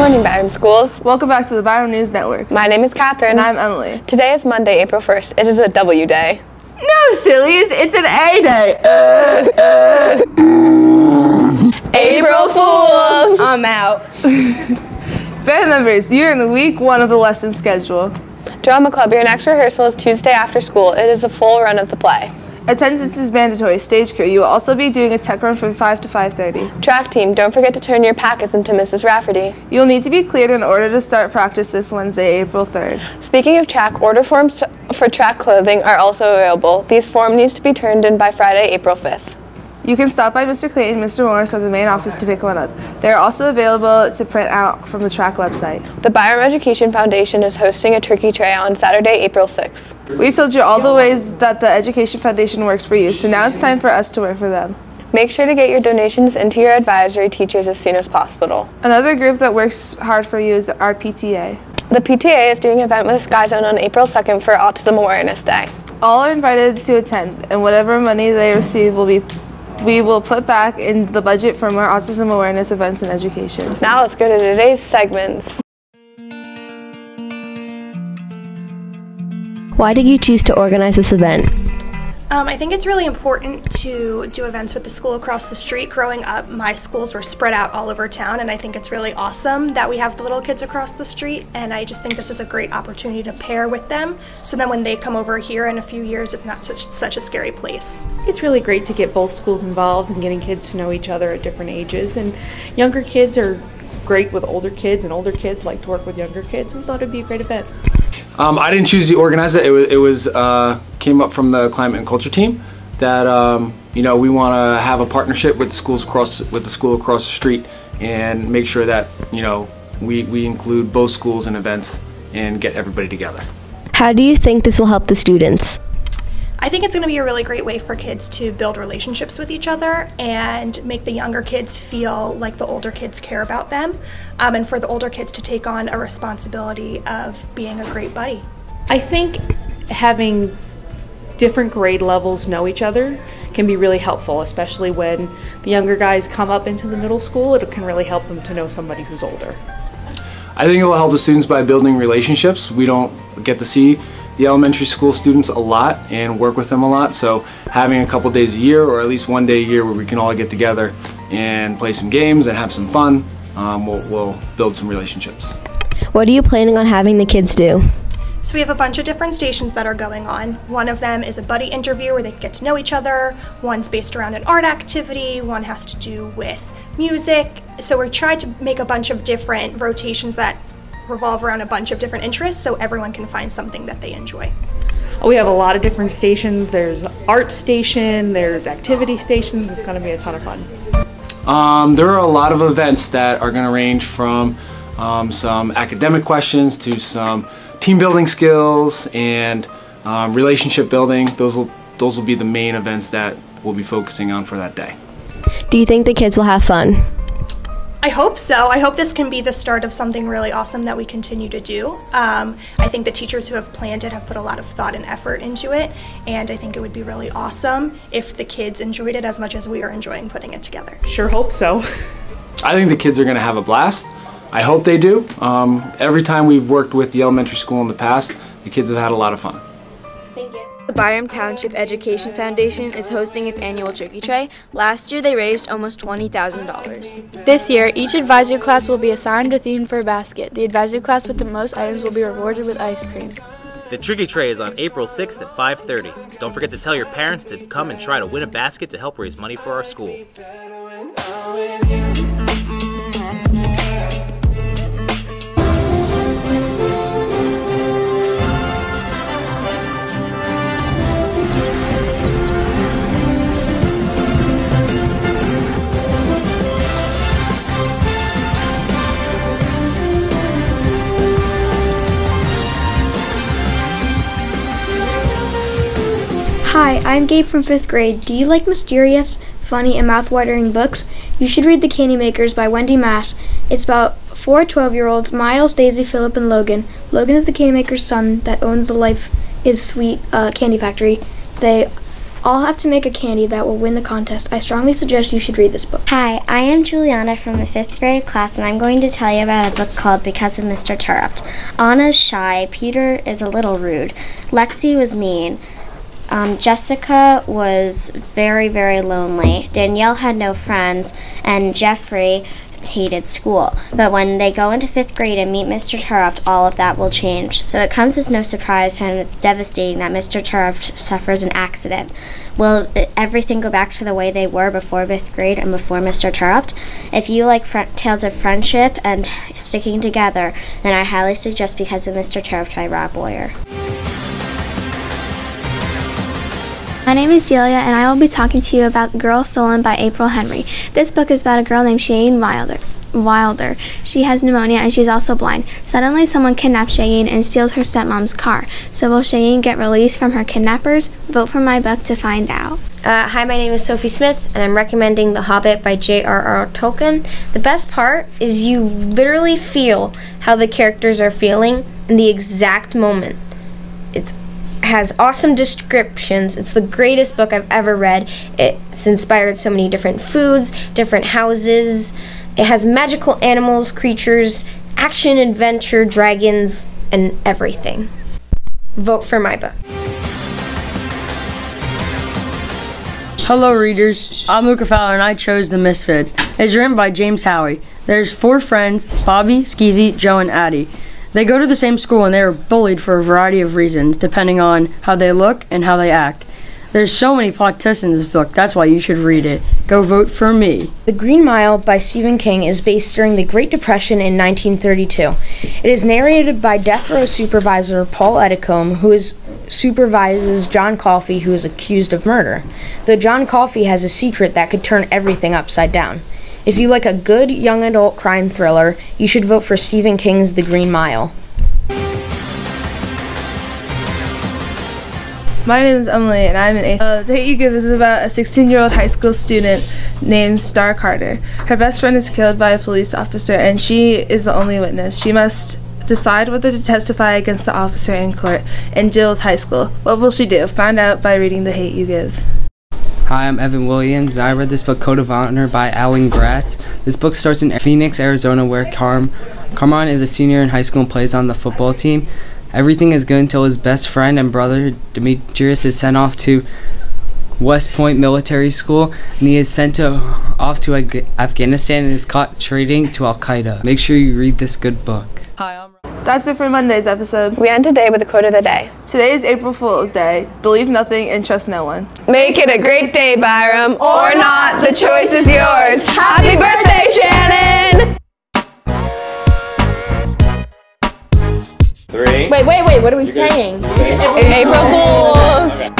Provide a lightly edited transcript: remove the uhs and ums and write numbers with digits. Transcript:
morning, Byram Schools. Welcome back to the Byram News Network. My name is Catherine. And I'm Emily. Today is Monday, April 1st. It is a W day. No, sillies, it's an A day. April Fools! I'm out. Band members, you're in week 1 of the lesson schedule. Drama Club, your next rehearsal is Tuesday after school. It is a full run of the play. Attendance is mandatory. Stage crew, you will also be doing a tech run from 5 to 5:30. Track team, don't forget to turn your packets into Mrs. Rafferty. You'll need to be cleared in order to start practice this Wednesday, April 3rd. Speaking of track, order forms for track clothing are also available. These forms need to be turned in by Friday, April 5th. You can stop by Mr. Clayton and Mr. Morris from the main office to pick one up. They are also available to print out from the track website. The Byram Education Foundation is hosting a turkey tray on Saturday, April 6th. We've told you all the ways that the Education Foundation works for you, so now it's time for us to work for them. Make sure to get your donations into your advisory teachers as soon as possible. Another group that works hard for you is our PTA. The PTA is doing an event with Sky Zone on April 2nd for Autism Awareness Day. All are invited to attend, and whatever money they receive we will put back in the budget for more autism awareness events and education. Now let's go to today's segments. Why did you choose to organize this event? I think it's really important to do events with the school across the street. Growing up, my schools were spread out all over town, and I think it's really awesome that we have the little kids across the street, and I just think this is a great opportunity to pair with them, so then when they come over here in a few years, it's not such a scary place. It's really great to get both schools involved and getting kids to know each other at different ages, and younger kids are great with older kids, and older kids like to work with younger kids. We thought it'd be a great event. I didn't choose to organize it. It came up from the climate and culture team that we want to have a partnership with the school across the street and make sure that we include both schools in events and get everybody together. How do you think this will help the students? I think it's going to be a really great way for kids to build relationships with each other and make the younger kids feel like the older kids care about them, and for the older kids to take on a responsibility of being a great buddy. I think having different grade levels know each other can be really helpful, especially when the younger guys come up into the middle school. It can really help them to know somebody who's older. I think it will help the students by building relationships. We don't get to see the elementary school students a lot and work with them a lot, so having a couple days a year or at least one day a year where we can all get together and play some games and have some fun will build some relationships. What are you planning on having the kids do? So we have a bunch of different stations that are going on. One of them is a buddy interview where they can get to know each other. One's based around an art activity. One has to do with music. So we're trying to make a bunch of different rotations that revolve around a bunch of different interests so everyone can find something that they enjoy. We have a lot of different stations. There's art station, there's activity stations. It's going to be a ton of fun. There are a lot of events that are going to range from some academic questions to some team building skills and relationship building. Those will be the main events that we'll be focusing on for that day. Do you think the kids will have fun? I hope so. I hope this can be the start of something really awesome that we continue to do. I think the teachers who have planned it have put a lot of thought and effort into it, and I think it would be really awesome if the kids enjoyed it as much as we are enjoying putting it together. Sure hope so. I think the kids are going to have a blast. I hope they do. Every time we've worked with the elementary school in the past, the kids have had a lot of fun. Thank you. The Byram Township Education Foundation is hosting its annual turkey tray. Last year they raised almost $20,000. This year, each advisory class will be assigned a theme for a basket. The advisory class with the most items will be rewarded with ice cream. The turkey tray is on April 6th at 5:30. Don't forget to tell your parents to come and try to win a basket to help raise money for our school. Hi, I'm Gabe from 5th grade. Do you like mysterious, funny, and mouth-watering books? You should read The Candy Makers by Wendy Mass. It's about 4 12-year-olds, Miles, Daisy, Philip, and Logan. Logan is the candy maker's son that owns the Life is Sweet candy factory. They all have to make a candy that will win the contest. I strongly suggest you should read this book. Hi, I am Juliana from the 5th grade class, and I'm going to tell you about a book called Because of Mr. Turrupt. Anna's shy, Peter is a little rude, Lexi was mean, Jessica was very, very lonely, Danielle had no friends, and Jeffrey hated school. But when they go into 5th grade and meet Mr. Turrupt, all of that will change. So it comes as no surprise and it's devastating that Mr. Turrupt suffers an accident. Will everything go back to the way they were before 5th grade and before Mr. Turrupt? If you like tales of friendship and sticking together, then I highly suggest Because of Mr. Turrupt by Rob Boyer. My name is Delia, and I will be talking to you about The Girl Stolen by April Henry. This book is about a girl named Cheyenne Wilder. She has pneumonia and she's also blind. Suddenly, someone kidnaps Cheyenne and steals her stepmom's car. So will Cheyenne get released from her kidnappers? Vote for my book to find out. Hi, my name is Sophie Smith, and I'm recommending The Hobbit by J.R.R. Tolkien. The best part is you literally feel how the characters are feeling in the exact moment. It has awesome descriptions. It's the greatest book I've ever read. It's inspired so many different foods, different houses. It has magical animals, creatures, action, adventure, dragons, and everything. Vote for my book. Hello readers, I'm Luca Fowler and I chose The Misfits. It's written by James Howie. There's 4 friends, Bobby, Skeezy, Joe, and Addie. They go to the same school and they are bullied for a variety of reasons, depending on how they look and how they act. There's so many plot twists in this book, that's why you should read it. Go vote for me. The Green Mile by Stephen King is based during the Great Depression in 1932. It is narrated by death row supervisor Paul Edicombe, who supervises John Coffey, who is accused of murder. Though John Coffey has a secret that could turn everything upside down. If you like a good young adult crime thriller, you should vote for Stephen King's The Green Mile. My name is Emily, and I'm an 8th. The Hate You Give is about a 16-year-old high school student named Star Carter. Her best friend is killed by a police officer, and she is the only witness. She must decide whether to testify against the officer in court and deal with high school. What will she do? Find out by reading The Hate You Give. Hi, I'm Evan Williams. I read this book, Code of Honor by Alan Gratz. This book starts in Phoenix, Arizona, where Carmine is a senior in high school and plays on the football team. Everything is good until his best friend and brother, Demetrius, is sent off to West Point Military School, and he is sent off to Afghanistan and is caught trading to Al-Qaeda. Make sure you read this good book. That's it for Monday's episode. We end today with a quote of the day. Today is April Fool's Day. Believe nothing and trust no one. Make it a great day, Byram, or not. The choice is yours. Happy birthday, Shannon! 3. Wait, what are we saying? April Fools!